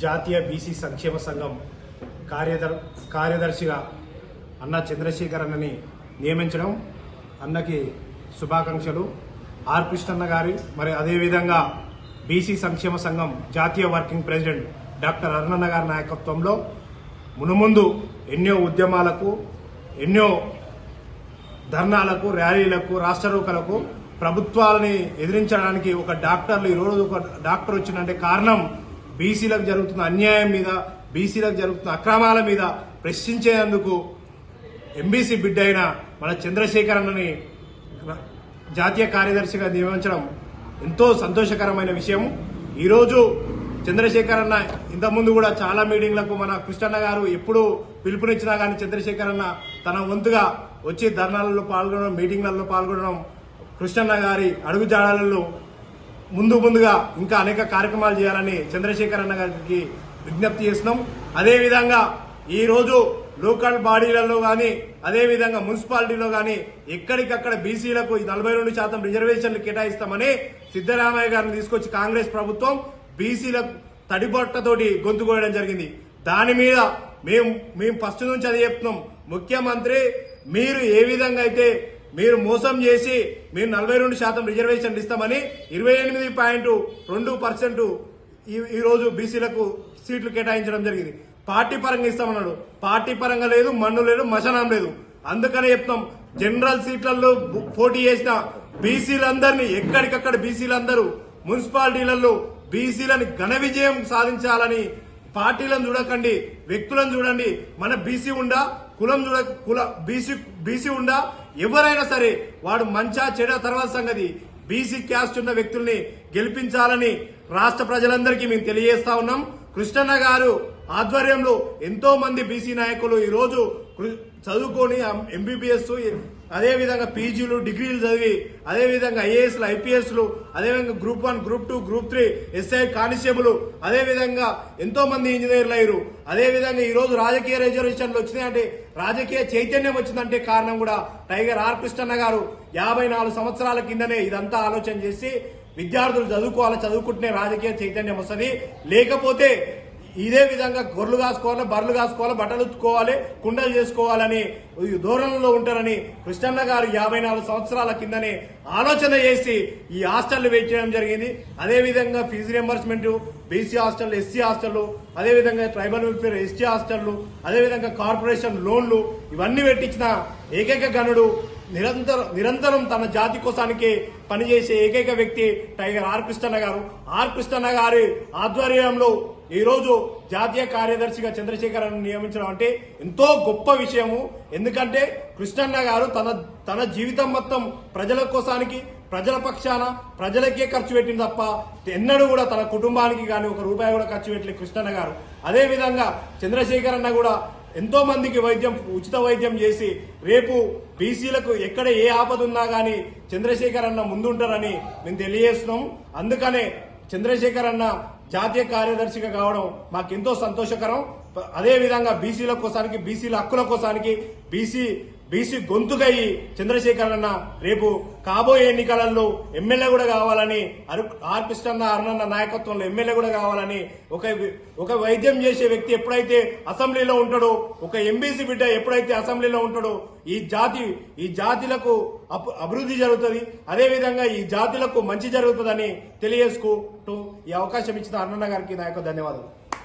జాతీయ బీసీ సంక్షేమ సంఘం కార్యదర్శిగా అన్న చంద్రశేఖర్ అన్నని నియమించడం అన్నకి శుభాకాంక్షలు. ఆర్ కృష్ణన్న గారి మరి అదేవిధంగా బీసీ సంక్షేమ సంఘం జాతీయ వర్కింగ్ ప్రెసిడెంట్ డాక్టర్ అరుణన్న గారి నాయకత్వంలో మునుముందు ఎన్నో ఉద్యమాలకు, ఎన్నో ధర్నాలకు, ర్యాలీలకు, రాష్ట్రరోకలకు ప్రభుత్వాలని ఎదిరించడానికి ఒక డాక్టర్లు ఈరోజు ఒక డాక్టర్ వచ్చిందంటే కారణం బీసీలకు జరుగుతున్న అన్యాయం మీద, బీసీలకు జరుగుతున్న అక్రమాల మీద ప్రశ్నించేందుకు ఎంబీసీ బిడ్డ అయిన మన చంద్రశేఖర్ అన్నని జాతీయ కార్యదర్శిగా నియమించడం ఎంతో సంతోషకరమైన విషయం. ఈరోజు చంద్రశేఖర్ అన్న ఇంతకుముందు కూడా చాలా మీటింగ్లకు మన కృష్ణన్న గారు ఎప్పుడు పిలుపునిచ్చినా కానీ చంద్రశేఖర్ అన్న తన వంతుగా వచ్చి ధర్నాలలో పాల్గొనడం, మీటింగ్లలో పాల్గొనడం, కృష్ణన్న గారి అడుగుజాడలలో ముందుగా ఇంకా అనేక కార్యక్రమాలు చేయాలని చంద్రశేఖర్ అన్న గారికి విజ్ఞప్తి చేస్తున్నాం. అదేవిధంగా ఈరోజు లోకల్ బాడీలలో కానీ, అదేవిధంగా మున్సిపాలిటీలో కానీ ఎక్కడికక్కడ బీసీలకు 42% రిజర్వేషన్లు కేటాయిస్తామని సిద్దరామయ్య గారిని తీసుకొచ్చి కాంగ్రెస్ ప్రభుత్వం బీసీలకు తడిబొట్టతోటి గొంతు కోయడం జరిగింది. దాని మీద మేము ఫస్ట్ నుంచి అది చెప్తున్నాం. ముఖ్యమంత్రి మీరు ఏ విధంగా అయితే మీరు మోసం చేసి మీరు 42% రిజర్వేషన్లు ఇస్తామని 28.2% ఈరోజు బీసీలకు సీట్లు కేటాయించడం జరిగింది. పార్టీ పరంగా ఇస్తామన్నాడు. పార్టీ పరంగా లేదు, మన్ను లేదు, మశనం లేదు. అందుకనే చెప్తాం, జనరల్ సీట్లలో పోటీ చేసిన బీసీలందరినీ ఎక్కడికక్కడ బీసీలందరూ మున్సిపాలిటీలలో బీసీలని ఘన విజయం సాధించాలని పార్టీలను చూడకండి, వ్యక్తులను చూడండి. మన బీసీ ఉండా, కులం బీసీ ఉండా, ఎవరైనా సరే వాడు మంచా చెడ తర్వాత సంగతి. బీసీ క్యాస్ట్ ఉన్న వ్యక్తుల్ని గెలిపించాలని రాష్ట్ర ప్రజలందరికీ మేము తెలియజేస్తా ఉన్నాం. కృష్ణన్న గారు ఆధ్వర్యంలో ఎంతో మంది బీసీ నాయకులు ఈరోజు చదువుకొని ఎంబీబీఎస్, అదేవిధంగా పీజీలు, డిగ్రీలు చదివి, అదేవిధంగా ఐఏఎస్లు, ఐపీఎస్లు, అదేవిధంగా group 1, group 2, group 3, SI, constable, అదేవిధంగా ఎంతో మంది ఇంజనీర్లు అయ్యారు. అదేవిధంగా ఈరోజు రాజకీయ రిజర్వేషన్లు వచ్చినాయంటే, రాజకీయ చైతన్యం వచ్చిందంటే కారణం కూడా టైగర్ ఆర్ కృష్ణన్న గారు 54 సంవత్సరాల కిందనే ఇదంతా ఆలోచన చేసి విద్యార్థులు చదువుకోవాలి, చదువుకుంటేనే రాజకీయ చైతన్యం వస్తుంది. లేకపోతే ఇదే విధంగా గొర్రెలు కాసుకోవాలి, బర్రెలు కాసుకోవాలి, బట్టలు ఉత్తుకోవాలి, కుండలు చేసుకోవాలని ధోరణిలో ఉంటారని కృష్ణన్న గారు 54 సంవత్సరాల కిందనే ఆలోచన చేసి ఈ హాస్టళ్లు వేయించడం జరిగింది. అదేవిధంగా fee reimbursement, BC hostel, SC హాస్టళ్లు, అదేవిధంగా ట్రైబల్ వెల్ఫేర్, ఎస్టీ హాస్టళ్లు, అదేవిధంగా కార్పొరేషన్ లోన్లు ఇవన్నీ పెట్టించిన ఏకైక గనుడు, నిరంతరం తన జాతి కోసానికి పనిచేసే ఏకైక వ్యక్తి టైగర్ ఆర్ కృష్ణన్న గారు. ఆర్ కృష్ణన్న గారి ఆధ్వర్యంలో ఈరోజు జాతీయ కార్యదర్శిగా చంద్రశేఖర్ అని నియమించడం అంటే ఎంతో గొప్ప విషయము. ఎందుకంటే కృష్ణన్న గారు తన జీవితం మొత్తం ప్రజల కోసానికి, ప్రజల పక్షాన, ప్రజలకే ఖర్చు పెట్టింది తప్ప ఎన్నడూ కూడా తన కుటుంబానికి కానీ ఒక రూపాయి కూడా ఖర్చు పెట్టలేదు కృష్ణన్న గారు. అదేవిధంగా చంద్రశేఖర్ అన్న కూడా ఎంతో మందికి ఉచిత వైద్యం చేసి రేపు బీసీలకు ఎక్కడ ఏ ఆపద ఉన్నా గానీ చంద్రశేఖర్ అన్న ముందుంటారని మేము తెలియజేస్తున్నాం. అందుకనే చంద్రశేఖర్ అన్న జాతీయ కార్యదర్శిగా కావడం మాకెంతో సంతోషకరం. అదేవిధంగా బీసీల కోసానికి, బీసీల హక్కుల కోసానికి, బీసీ గొంతుకయ్యి చంద్రశేఖర్ అన్న రేపు కాబోయే ఎన్నికలలో ఎమ్మెల్యే కూడా కావాలని, ఆర్ కృష్ణన్న అరుణన్న నాయకత్వంలో ఎమ్మెల్యే కూడా కావాలని, ఒక వైద్యం చేసే వ్యక్తి ఎప్పుడైతే అసెంబ్లీలో ఉంటాడో, ఒక ఎంబీసీ బిడ్డ ఎప్పుడైతే అసెంబ్లీలో ఉంటాడో ఈ జాతిలకు అభివృద్ధి జరుగుతుంది, అదేవిధంగా ఈ జాతులకు మంచి జరుగుతుందని తెలియజేసుకుంటూ ఈ అవకాశం ఇచ్చిన అరుణన్న గారికి నా యొక్క ధన్యవాదాలు.